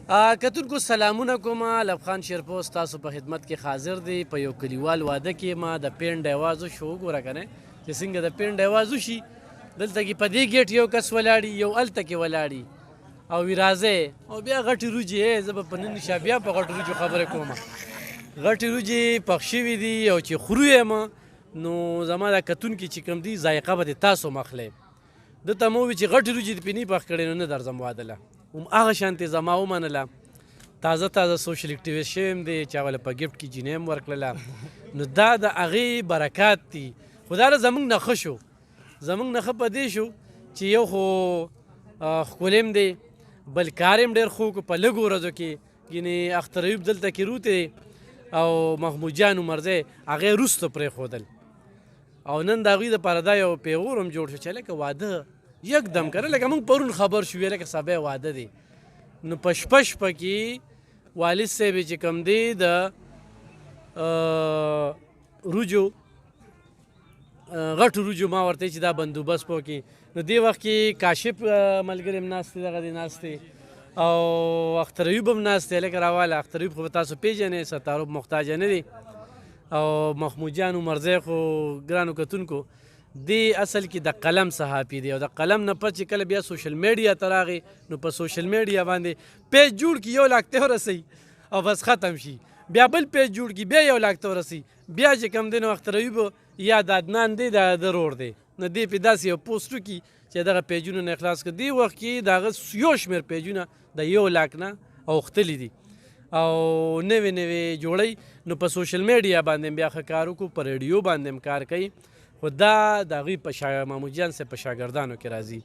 کتونکو سلامونه کوم. لب خان شیرپوست تاسو په خدمت کې حاضر دی. په یو کلیوال واده کې ما د پینډ آواز وشو. وګوره که نه چې څنګه د پینډ آواز وشي. دلته کې په دې ګیټ یو کس ولاړي، یو هلته کې ولاړي او وي راځئ او بیا غټې وریجې. زه به په نن شا بیا په غټو وریجو خبرې کوم. غټې وریجې پخ شوي دي او چې خورو یم نو زما دا کتونکي چې کوم دي ذایقه به د تاسو مخلی. دته مو ووي چې غټې وریجې دې پې نه پخ کړې نو نه درځم واده له. هغه شانتې زما ومنله. تازه تازه سوشل اکټیویست شوی یم دی. چا وله په ګفټ کې جینۍ هم ورکړله. نو دا د هغې برکات دي. خو دا زموږ نښه شو. زموږ نښه په دې شو چې یو خو ښکلی هم دی، بل کار هم ډېر ښه په لږو ورځو کې. ګینې اختر ایوب دلته کې روت دی او محمود جان عمرزی هغې وروسته پرېښودل. او نن د هغوی دپاره دا یو پیغور هم جوړ شو چې لکه واده یکدم که نه، لکه موږ پرون خبر شو لکه سبا واده دی. نو په شپه شپه کې والد صاحب چې کوم دی د روجو غټو روجو ما ورته چې دا بندوبست وکړي. نو دې وخت کې کاشف ملګری هم ناست دی، دغه دی ناست دی او اختر ایوب هم ناست دی. لکه راواله اختر ایوب خو به تاسو پېژنئ، ستارب محتاجه نه دی. او محمود جان عمرزی خو ګرانو کتونکو دی اصل کې د قلم صحافي دی او د قلم نه پس چې کله بیا سوشل میډیا ته راغی نو په سوشل میډیا باندې پیج جوړ کړي 1 لاک ته ورسوي او بس ختم شي. بیا بل پیج جوړ کړي بیا 1 لاک ته ورسوي. بیا چې کوم دی نو اختر ایوب یا د عدنان دی د رور دی نو دی پې داسې یو پوسټ وکړي چې دغه پیجونه نه اخلاص کړي. دې وخت کې د هغه یو شمېر پیجونه د 1 لاک نه اوښتلي دي او نوې نوې جوړی. نو په سوشل میډیا باندې بیا ښه کار وکړو، په ریډیو باندې هم کار کوي. خو دا د هغوی په محمود جان صاحب په شاګردانو کې راځي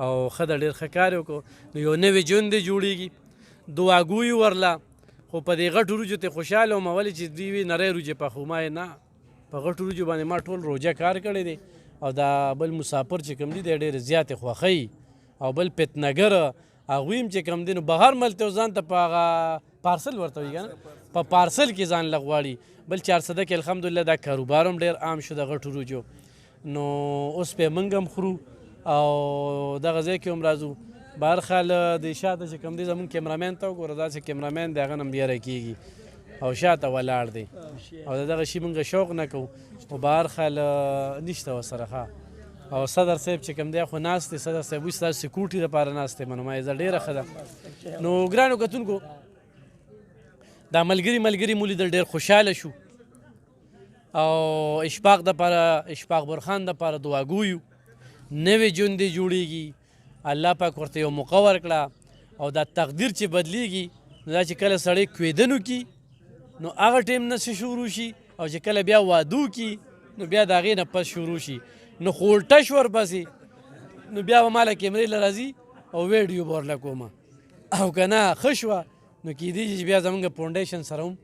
او ښه د ډېر ښه کار یې وکړو. نو یو نوې ژوند یې جوړېږي. دعاګویي ورله. خو په دې غټو وریجو ته خوشحاله وم ولې چې دوی وي نری وریجې پخو. ما یې نه، په غټو وریجو باندې ما ټول روژه کار کړی دی. او دا بل مسافر چې کوم دي دی ډېرې زیاتې خوښوي. او بل پتنګر هغوی هم چې کوم دي نو بهر ملته ځان ته په هغه پارسل ورته وایي که نه، په پارسل کې ځان له غواړي. بل 400 کې الحمدلله دا کاروبار هم ډېر عام شو د غټو وریجو. نو اوس پې موږ هم خورو او دغه ځای کې هم راځو. بهرحال د شاته چې کوم دی زموږ کیمرامین ته وګوره، داسې کیمرامین دی هغه نه هم بیره کېږي او شاته ولاړ دی او د دغه شي موږ شوق نه کوو. خو بهرحال نشته ورسره ښه. او صدر صاحب چې کوم دی خو ناست دی. صدر صاحب وایي ستاسو سکیورټي دپاره ناست دی. منمایزه ډېره ښه ده. نو ګرانو کتونکو دا ملګري مو لیدل ډېر خوشحاله شو او اشفاق دپاره، اشفاق برخان دپاره دعاګویو. نوې ژوند یې جوړېږي. الله پاک ورته یو موقع ورکړه او دا تقدیر چې بدلیږي نو دا چې کله سړی کویدن وکړي نو هغه ټیم نه شروع شي او چې کله بیا واده وکړي نو بیا د هغې نه پس شروع شي. نو خو الټه شو ورپسې نو بیا به ماله کیمرې له راځي او ویډیو به ورله کومه او که نه ښه شوه نو کیدای شي چې بیا زموږ فاونډیشن سره هم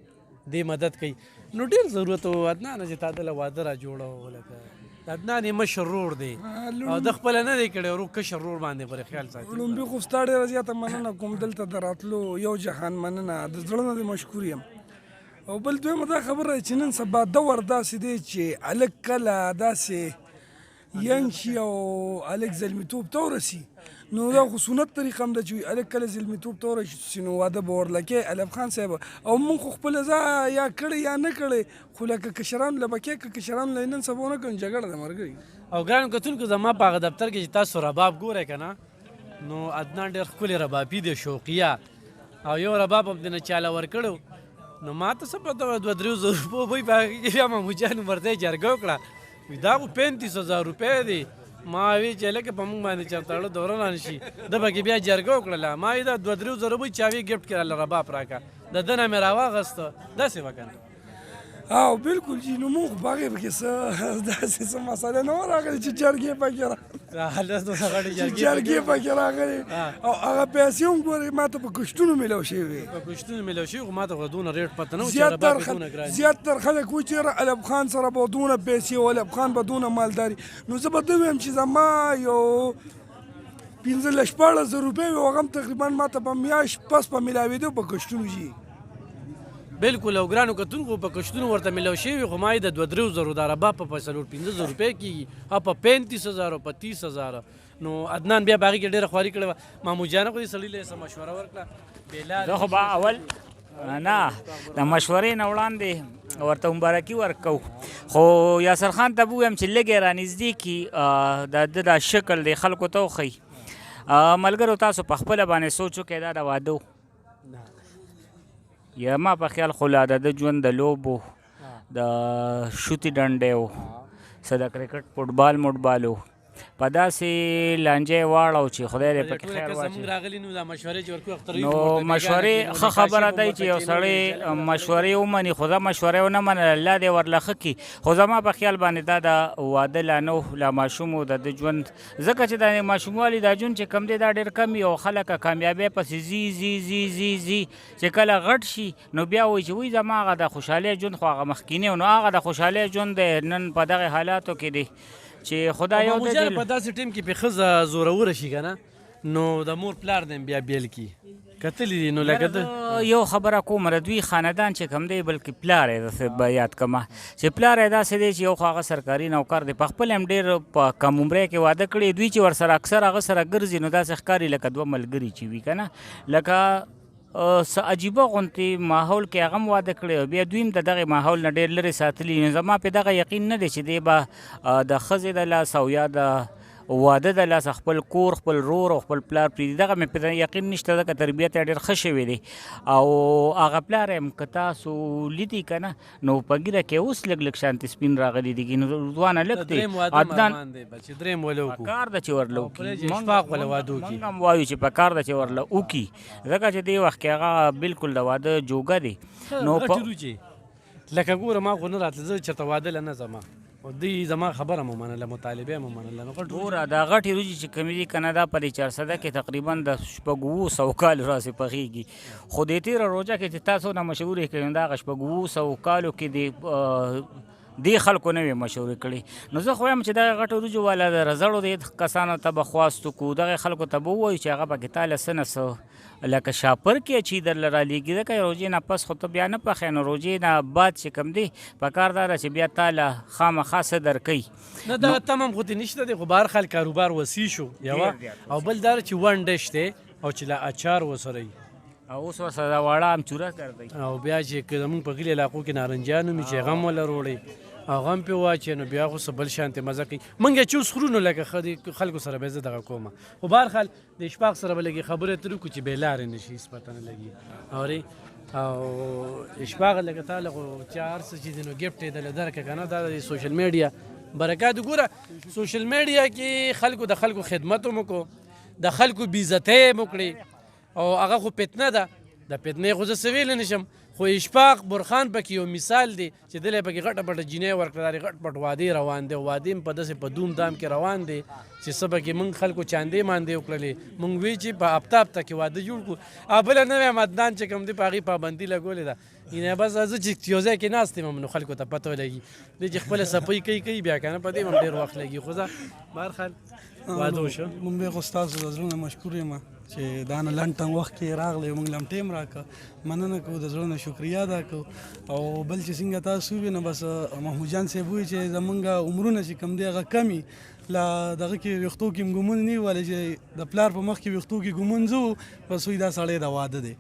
دې مدد کوي. نو ډېر ضرورت و عدنانه چې تا دله واده را جوړه لکه عدنان یې مشر رور دی او د خپله نه دی کړی ورو کشر رور باندې پرې خیال ساتي. لومبي خو ستا ډېره زیاته مننه کوم دلته د راتلو یو جهان مننه د زړه نه دې مشکور یم. او بل دویمه دا خبره چې نن سبا دور داسې دی چې هلک کله داسې ینګ شي او هلک زلمیتوب ته ورسي نو دا خو سنت طریقه هم ده چې هلک کله زلمیتوب ته ورسي نو واده به ورله کوي. الف خان صاحب او موږ خو خپله ځا یا کړی یا نه کړی خو لکه کشرانو له به کوې که کشرانو له نن سبا ونه کړو جګړه ده ملګري. او ګرانو کتونکو زما په هغه دفتر کې چې تاسو رباب ګورئ که نه نو عدنان ډېر ښکلې ربابي دی شوقیه او یو رباب هم دې نه چاله ورکړو. نو ما ته څه پته وه 2-3 روپو وایي په هغې کې بیا محمود جان عمرزی جرګه وکړه. دا خو 35,000 روپۍ دی. ما وی چې لکه په موږ باندې چېرته اړه دوره نه شي ده پکې بیا جرګه وکړله. ما وی دا 2-3 زره روپۍ چاوي ګفټ کړله رباب راکړه د ده نه مې راواغسته. داسې وکړه. او بالکل جي نو موږ په هغې پکې څه داسې څه مسله نه وه راغلې چې جرګې پکې جرګې پکې راغلې او هغه پیسې هم ګورې ما ته په کشتونو میلاو شوي وې. په کشتونو میلاو شوي خو ما ته خو دونه ریټ پته نه و چې رباب یې دونه ګران. زیاتر خلک وایي چې الف خان سره به دونه پیسې او الف خان به دونه مالداري. نو زه به ده ویم چې زما یو 15,000 روپۍ وي هغه هم تقریبا ما ته په میاشت پس په میلاوېدو په کشتونو جي. بالکل. او ګرانو کتونکو په کشتونو ورته میلاو شوي خو ما یې د 2-3 زرو دا رباب په 4-5 روپۍ کېږي او په 35,000 په 30,000 نو عدنان بیا باغې کې ډېره خواري کړې وه مامو جانه خو دې سړي له څه مشوره ورکړه بېلارې زه خو به اول نه د مشورې نه وړاندې ورته مبارکي ورکو خو یاسر خان ته به ووایم چې لږ یې رانږدې کړي د ده دا شکل دی خلکو ته وښیي ملګرو تاسو په خپله باندې سوچ وکړئ دا د واده یا ما په خیال خو لا د ژوند د لوبو د شوتي ډنډې و څه د کرکټ فوټبال موټبال و په داسې لانجه یې واړو چې خدای دې پکې خیر واچوي نو مشورې ښه خبره دی چې یو سړی مشورې ومني خو زه مشورې ونه منله الله دې ورله ښه کړي خو زما په خیال باندې دا د واده لا نه لا ماشوم و د ژوند ځکه چې د ماشوموالي دا ژوند چې کم دی دا ډېر کم وي او خلک کامیابۍ پسې ځي ځي ځي ځي ځي چې کله غټ شي نو بیا وایي چې وایي زما هغه د خوشحالۍ ژوند خو هغه مخکینی و نو هغه د خوشحالۍ ژوند دی نن په دغه حالاتو کې دی چې خدا یو دی په داسې ټیم کې پې ښځه زوروره شي که نه نو د مور پلار دی بیا بیل کړي کتلی دي نو لکه یو خبره کوم د دوی خاندان چې کم دی بلکې پلار یې به یاد کړمه چې پلار یې داسې دی چې یو خو هغه سرکاري نوکر دی په خپل هم ډېر په کم عمرۍ کې واده کړی دوی چې ورسره اکثر هغه سره ګرځي نو داسې ښکاري لکه دوه ملګري چې وي که نه لکه څه عجیبه غوندې ماحول کې هغه هم واده کړی او بیا دوی هم د دغې ماحول نه ډېر لرې ساتلي نو زما پې دغه یقین نه دی چې دی به د ښځې د لاس او یا د واده د لاسه خپل کور خپل رور او خپل پلار پرېږدي دغه مې پې یقین نشته ځکه تربیت یې ډېر ښه شوی دی او هغه پلار یې هم که تاسو لیدي که نه نو په ږیره کې اوس لږ لږ شانتې سپین راغلی دي نو ځوانه لږ دی په کار ده چې ورله وکړي موږ هم وایو چې په کار ده چې ورله وکړي ځکه چې دې وخت کې هغه بالکل د واده جوګه دی نو لکه ګوره ما خو نه راتله زه چېرته واده له نه ځم دوی زما خبره مو منله مطالبه مو منله نو ګوره دا غټې وریجې چې کمې دي که نه دا په دې 400 کې تقریبا د 600 کالو راسې پخېږي خو دې تېره روژه کې چې تاسو نه مشهورې کوي نو دا هغه 600 کالو کې دې خلکو نه وې مشهورې کړي نو زه خو وایم چې دغه غټو وریجو والا د رزړو دې کسانو ته به خواست وکړو دغې خلکو ته به ووایو چې هغه پکې تاله څه نه څه لکه شاپر کې چې درله رالیږي ځکه روژې نه پس خو ته بیا نه پخې نو روژې نه بعد چې کوم دی په کار دا ده چې بیا تاله خامخا څه درکوي نه دغه تم هم خو دې نشته دی خو به هر حال کاروبار وسیع شو یوه او بل دا چې ون ډش دی او چې لا اچار ورسره وي او اوس ورسره دا واړه امچوره کردی او بیا چې که زمونږ په غلي علاقو کې نارنجیان ومي چې هغه هم وله روړی هغه هم پې واچوې نو بیا خو څه بل شانتې مزه کوي موږ یې چې اوس خورو نو لکه خلکو سره به زه دغه کوم خو به هر حال د اشفاق سره به لږې خبرې ترې وکړو چې بې لارې نه شي هېڅ پته نه لګي اورې او اشفاق لکه تا له خو چا هر څه چې دي نو ګفټ یې دله درکړه که نه دا د سوشل میډیا برکات ګوره سوشل میډیا کې خلکو د خلکو خدمت هم وکړو د خلکو بېعزتۍ هم وکړې او هغه خو فتنه ده د فتنې خو زه څه ویلی نه شم خو اشفاق برخان پکې یو مثال دی چې دلی پکې غټه پټه جینۍ ورکړه دا غټ پټ وادې روان دی وادې هم په داسې په دوم دام کې روان دی چې څه پکې موږ خلکو چاندې ماندې وکړلې موږ وی چې په هفته هفته کې واده جوړ کړو او بله نوی مددان چې کوم دی په هغې پابندي لګولې ده یعنې بس زه چې یو ځای کې ناست یم نو خلکو ته پته ولګي دی چې خپله صفۍ کوي بیا که نه په دې هم ډېر وخت لګي خو زه بهر حال واده وشو مونږ بیا خو ستاسو د زړه نه مشکور یم چې دا نه لنډ ټنګ وخت کې راغلی موږ له هم ټیم راکړه مننه کوو د زړه نه شکریا ادا کوو او بل چې څنګه تاسو ووي نو بس محمود جان صاحب وایي چې زمونږ عمرونه چې کم دی هغه کم لا دغه کې ویښتو کې هم ګمون نه ولی چې د پلار په مخ کې ویښتو کې ګمون زه بس وایي دا سړی د واده دی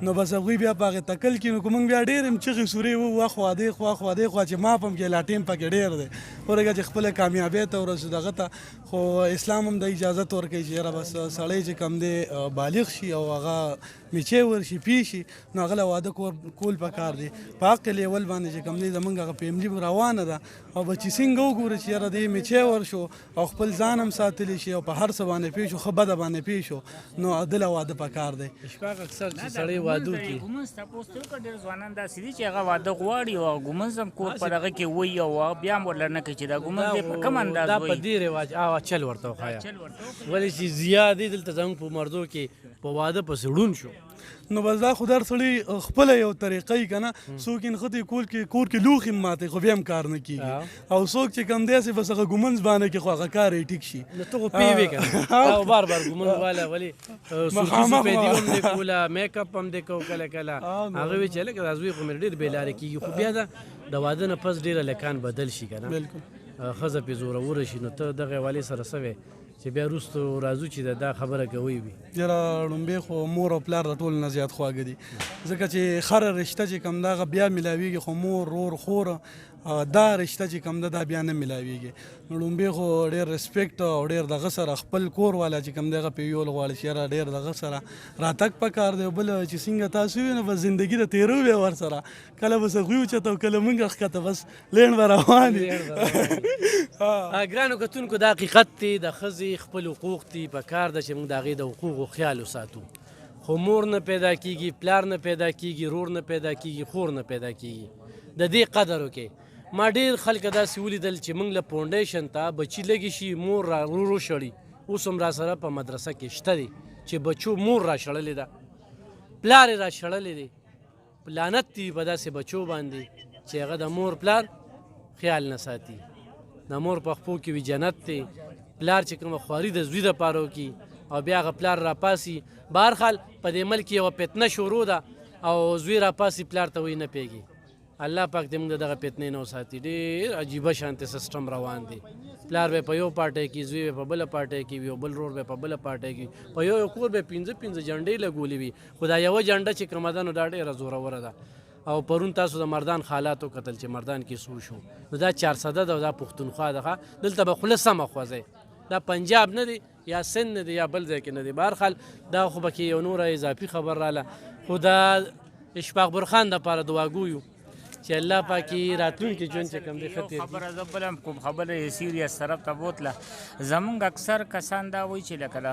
نو بس هغوی بیا په هغې تکل کې نو که موږ بیا ډېر هم چغې سورې وخوا دی خوا خوا چې ما په هم کې لا ټیم پکې ډېر دی ورګه چې خپله کامیابۍ ته ورسو دغه ته خو اسلام هم د اجازت ورکوي چې یاره بس سړی چې کم دی بالغ شي او هغه میچې ورشي پی شي نو هغه له واده کول پکار دی په حق لیول باندې چې کم دی زمونږ هغه فیملي روانه ده او بچي څنګه وګوري چې یاره دی میچې ورشو او خپل ځان هم ساتلی شي او په هر څه باندې پوه شو ښه بده باندې پوه شو نو عدل واده پکار دی اشفاق اکثر چې سړی واده وکړي ګومنځ تپوس ته وکړه ډېر ځوانان داسې دي چې هغه واده غواړي او ګومنځ هم کور په دغه کې وایي او بیا هم ورله نه کوي چې دا ګومنځ دی په کوم انداز دا په دې رواج چل ورته وښایه ولې چې زیات دی دلته زموږ په مردو کې په واده پسې ړوند شو نو بس دا خو در سړی خپله یو طریقه که نه څوک یې نښتې کور کې لوښي هم ماتې خو بیا هم کار نه کېږي او څوک چې کم دی هسې بس هغه ګومنځ باندې کې خو هغه کار یې ټیک شي نو ته خو پوهېږې که نه او بار ګومنځ والا ولې سوچي سپیدي هم دې کوله میک اپ هم دې کو کله کله هغه وایي چې هلکه دا زوی خو مې ډېر بېلارې کېږي خو بیا د واده نه پس ډېره لکان بدل شي که نه ښځه پې زوروره شي نو ته دغې والې سره څه وې چې بیا وروستو راځو چې دا خبره کوي وي. یاره لومبې خو مور او پلار د ټولو نه زیات خواږه دي، ځکه چې خره رشته چې کوم ده هغه بیا میلاویږي، خو مور رور خوره دا رشته چې کوم ده دا بیا نه میلاویږي. نو لومبې خو ډېر ریسپیکټ او ډېر دغه سره خپل کور والا چې کوم دی هغه پې یول غواړي چې یاره ډېر دغه سره راتګ پکار دی. بل چې څنګه تاسو وي نو بس زندګي د تېرو بیا ورسره، کله به هغوی اوچته او کله موږ ښکته، بس لینډ به روان وي. ګرانو کتونکو دا حقیقت دی، د ښځې خپل حقوق دي، پکار ده چې موږ د هغې د حقوقو خیال وساتو. خو مور نه پیدا کیږي، پلار نه پیدا کیږي، رور نه پیدا کیږي، خور نه پیدا کیږي. د دې قدر وکړئ. ما ډېر خلک داسې ولیدل چې موږ له فاونډیشن ته بچي لګي شي، مور را ورو شړي. اوس هم را سره په مدرسه کې شته دي چې بچو مور را شړلې ده، پلار یې را شړلې دی. لعنت دی په داسې بچو باندې چې هغه د مور پلار خیال نه ساتي. د مور په خپو کې وي جنت دی. پلار چې کومه خواري د زوی دپاره وکړي او بیا هغه پلار راپاسي. بهرحال په دې ملک یوه فتنه شروع ده او زوی راپاسي پلار ته وایي نه پوهېږي. الله پاک دې موږ د دغه فتنې نه وساتي. ډېر عجیبه شانتې سسټم روان دی. پلار به په یو پارټۍ کې، زوی به په بله پارټۍ کې وي او بل رور به په بله پارټۍ کې. په یو کور به 5 جنډې لګولې وي، خو دا یوه جنډه چې کومه ده نو دا ډېره زوروره ده. او پرون تاسو د مردان حالات وکتل چې مردان کې څه وشو. نو دا 400 ده او دا پښتونخوا ده. دلته به خوله سمه خوځئ. دا پنجاب نه دی یا سند نه دی یا بل ځای کې نه دی. بهرحال دا خو به کې یو نوره اضافي خبر راله. خو دا اشفاق برخان دپاره دعاګویو چې الله پاکي راتلونکي ژوند چې کوم دی ښه تېر کړي. خبره زه بل هم کوم خبره یې سیریس طرف ته بوتله. زمونږ اکثر کسان دا وایي چې لکه د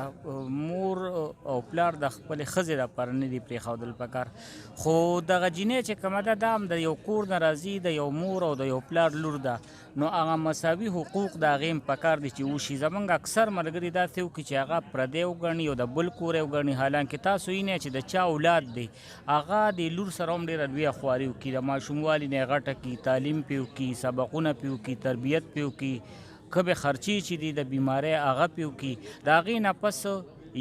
مور او پلار د خپلې ښځې دپاره نه دي پرېښودل پکار، خو دغه جینۍ چې کومه ده دا هم د یو کور نه راځي، د یو مور او د یو پلار لور ده، نو هغه مساوي حقوق د هغې هم پکار دي چې وشي. زمونږ اکثر ملګري داسې وکړي چې هغه پردی وګڼي او د بل کور یې وګڼي، حالانکې تاسو وینئ چې د چا اولاد دی هغه د لور سره هم ډېره لویه خواري وکړي، د ماشوموالي نه یې غټه کړي، تعلیم پې وکړي، سبقونه پې وکړي، تربیت پې وکړي، کبې خرچې چې دي د بیمارۍ هغه پې وکړي. د هغې نه پس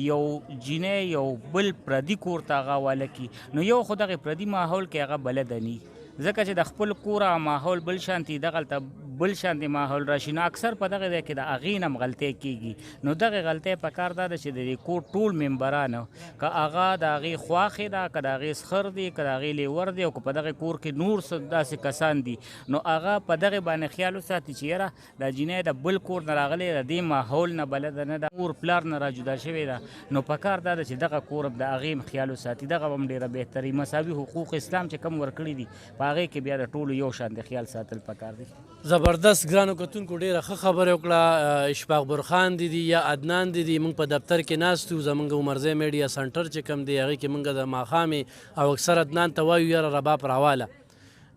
یو جینۍ یو بل پردي کور ته هغه حواله کړي. نو یو خو دغې پردي ماحول کې هغه بلده نه وي، ځکه چې د خپل کوره ماحول بل شانتي دغلته بل شانتي ماحول راشي. نو اکثر په دغه ځای کې د هغې نه هم غلطۍ کېږي. نو دغې غلطۍ پکار دا ده چې د دې کور ټول ممبرانو که هغه د هغې خواښې ده، که د هغې سخر دی، که د هغې لیور دی، او که په دغې کور کې نور څه داسې کسان دي، نو هغه په دغې باندې خیال وساتي چې یاره دا جینۍ د بل کور نه راغلی، د دې ماحول نه بلده نه ده، مور پلار نه را جدا شوې ده. نو پکار دا ده چې دغه کور د هغې هم خیال وساتي. دغه هم ډېره بهتري مساوي حقوق اسلام چې کم ورکړي دي په هغې کې بیا د ټولو یو شان د خیال ساتل پکار دي. زبردست ګرانو کتونکو ډېره ښه خبره وکړه. اشفاق برخان دي یا عدنان دي. موږ په دفتر کې ناست یو، زموږ عمرزی میډیا سنټر چې کوم دی هغې کې موږ د ماښامې او اکثر عدنان ته وایو یاره رباب راواله.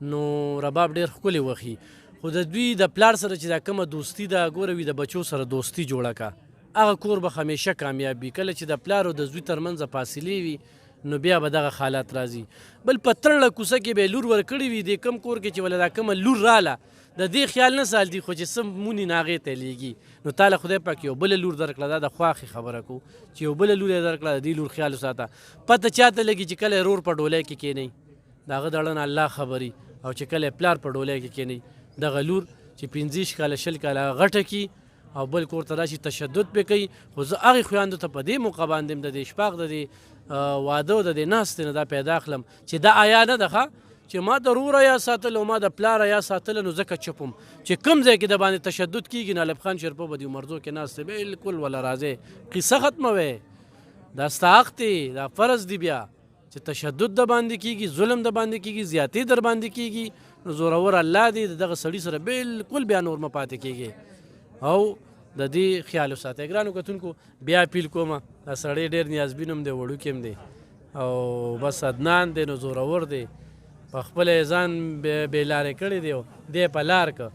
نو رباب ډېر ښکلې وخي، خو د دوی د پلار سره چې دا کومه دوستي ده ګوره وي، د بچو سره دوستي جوړه که هغه کور به همیشه کامیاب وي. کله چې د پلار او د زوی ترمنځ فاصلې وي نو بیا به دغه حالات راځي. بل په تړله کوڅه کې به یې لور ورکړې وي، د کم کور کې چې ولا دا کومه لور راله د دې خیال نه ساتي، خو چې څه مونې نه هغې ته لیږي. نو تا له خدای پاک یو بله لور درکړه، دا د خواښې خبره کوو چې یو بله لور یې درکړه، د دې لور خیال وساته. پته چاته لګي چې کله یې رور په ډولۍ کې کښېنئ، د هغه د اړه الله خبري، او چې کله یې پلار په ډولۍ کې کښېنئ، دغه لور چې 15 کاله 20 کاله غټه کي او بل کور ته راشي تشدد پې کوي. خو زه هغې خویندو ته په دې موقع باندې د دې اشفاق د دې واده او د دې ناستې نه دا پیدا کړم چې دا آیا نه ده چې ما د رور یا ساتل او ما د پلار یا ساتل، نو ځکه چپم چې کوم ځای کې د باندې تشدد کېږي. نالب خان شرپو به دې مرزو کې ناست دی بالکل ولا راځئ قصه ختموئ. دا ستا حق دی، دا فرض دی بیا چې تشدد د باندې کېږي، ظلم د باندې کېږي، زیاتې در باندې کېږي، نو زورور الله دی دغه سړي سره بالکل بیا نور مه پاتې کېږي او د دې خیال وساتئ. ګرانو کتونکو بیا اپیل کومه، دا سړی ډېر نیازبین هم دی، وړوکی هم دی او بس عدنان دی نو زورور دی، په خپله یې ځان بې لارې کړی دی او دی په لار که.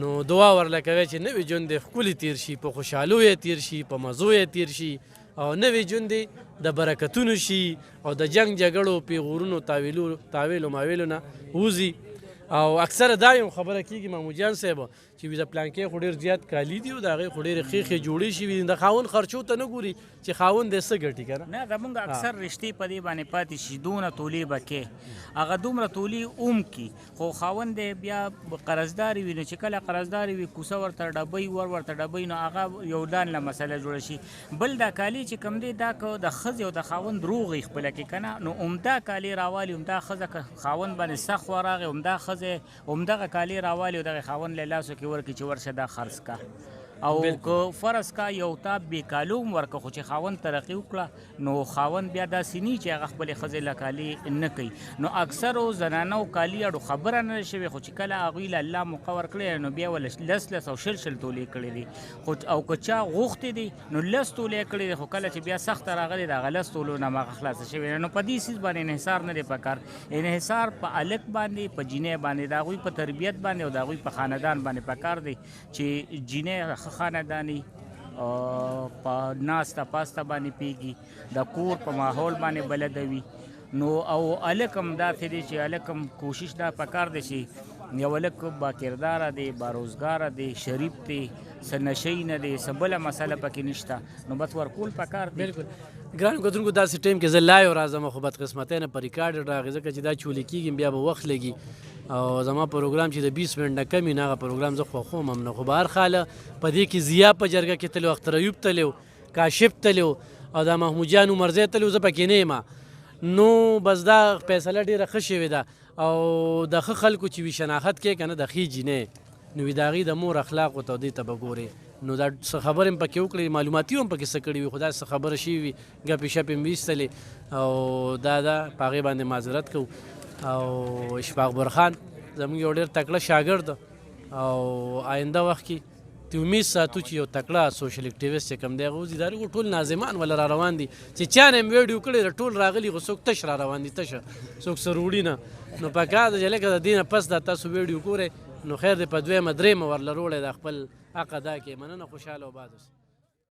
نو دعا ورله کوئ چې نوی ژوند دی ښکلي تېر شي، په خوشحالو یې تېر شي، په مزو یې تېر شي او نوی ژوند دی د برکتونو شي او د جنګ جګړو پیغورونو تاویلو ماویلو نه ووځي. او اکثره دا یو خبره کېږي مامو جان صاحب چې وي د پلانکې خو ډېر زیات کالي دي او د هغې خو ډېرې ښېښې جوړې شوي دي د خاوند خرچو ته نه ګوري چې خاوند یې څه ګټي که نه زمونږ اکثر رشتې په دې باندې پاتې شي دونه تولې به کې هغه دومره تولې اوم کي خو خاوند دی بیا قرضداري وي نو چې کله قرضداري وي کوڅه ورته ډبۍ ورته ډبۍ نو هغه یو ډانله مسله جوړه شي بل دا کالي چې کوم دی دا که د ښځې او د خاوند روغ یې خپله کې که نه نو عمده کالي راوالي عمده ښځه که خاوند باندې سخت ورغې عمده ښځې عمدغه کالي راوالي او دغه خاوند له لاسو کې ورکړي چې ورشه دا خرڅ کا او که فرض کا یو تا بې کالو هم ورکه خو چې خاوند ترقي وکړه نو خاوند بیا داسې نه چې هغه خپلې ښځې له کالي نه کوي نو اکثرو زنانو کالي اړو خبره نه شوې خو چې کله هغوی له الله موقع ورکړې نو بیا ول لس او شل تولې کړې دي خو او که چا غوښتې دي نو لس تولې کړې دي خو کله چې بیا سخته راغلې د هغه لس تولو نه هغه خلاصه شوې نو په دې څیز باندې انحصار نه دی پکار انحصار په هلک باندې په جینۍ باندې د هغوی په تربیت باندې او د هغوی په خاندان باندې پکار دی چې جینۍ خاندانی په ناسته پاسته باندې پیږي د کور په ماحول باندې بلده وي نو او هلک هم داسې دی چې هلک هم کوشش دا پکار دی چې یو هلک باکرداره دی باروزګاره دی شریف دی څه نشی نه دی څه بله مسله پکې نشته نو بس ورکول پکار دی بالکل ګرانو کتونکو داسې ټایم کې زه لایو راځم خو بدقسمتۍ نه په ریکارډ راغی ځکه چې دا چولې کېږي بیا به وخت لګي او زما پروګرام چې د 20 منټ نه کم وي نه هغه پروګرام زه خوښوم هم نه خو به هر حاله په دې کې ضیا په جرګه کې تللی اختر ایوب تللی کاشف تللی او دا محمود جان عمرزی تللی زه پکې نه یم نو بس دا فیصله ډېره ښه شوې ده او د ښه خلکو چې وي شناخت کې که نه د ښې جینۍ نو وي د هغې د مور اخلاقو ته دې ته به ګورې نو دا څه خبرې هم پکې وکړې معلوماتي هم پکې څه کړي وي خو داسې خبره شوي وي ګپې شپې هم ویستلې او دا په هغې باندې معذرت کوو او اشفاق برخان زموږ یو ډېر تکړه شاګرد او آینده وخت کې ته امید ساتو چې یو تکړه سوشل اکټیویسټ چې کوم دی هغه وزیداري ټول ناظمان ولا را روان دي چې چا نه هم ویډیو کړی ټول راغلي خو څوک تش را روان دي تشه څوک څه روړي نه نو پکار ده چې لکه د دې نه پس دا تاسو ویډیو ګورئ نو خیر دی په دویمه درېیمه ورله روړی د خپل حق ادا کړئ مننه خوشحاله او باد اوسئ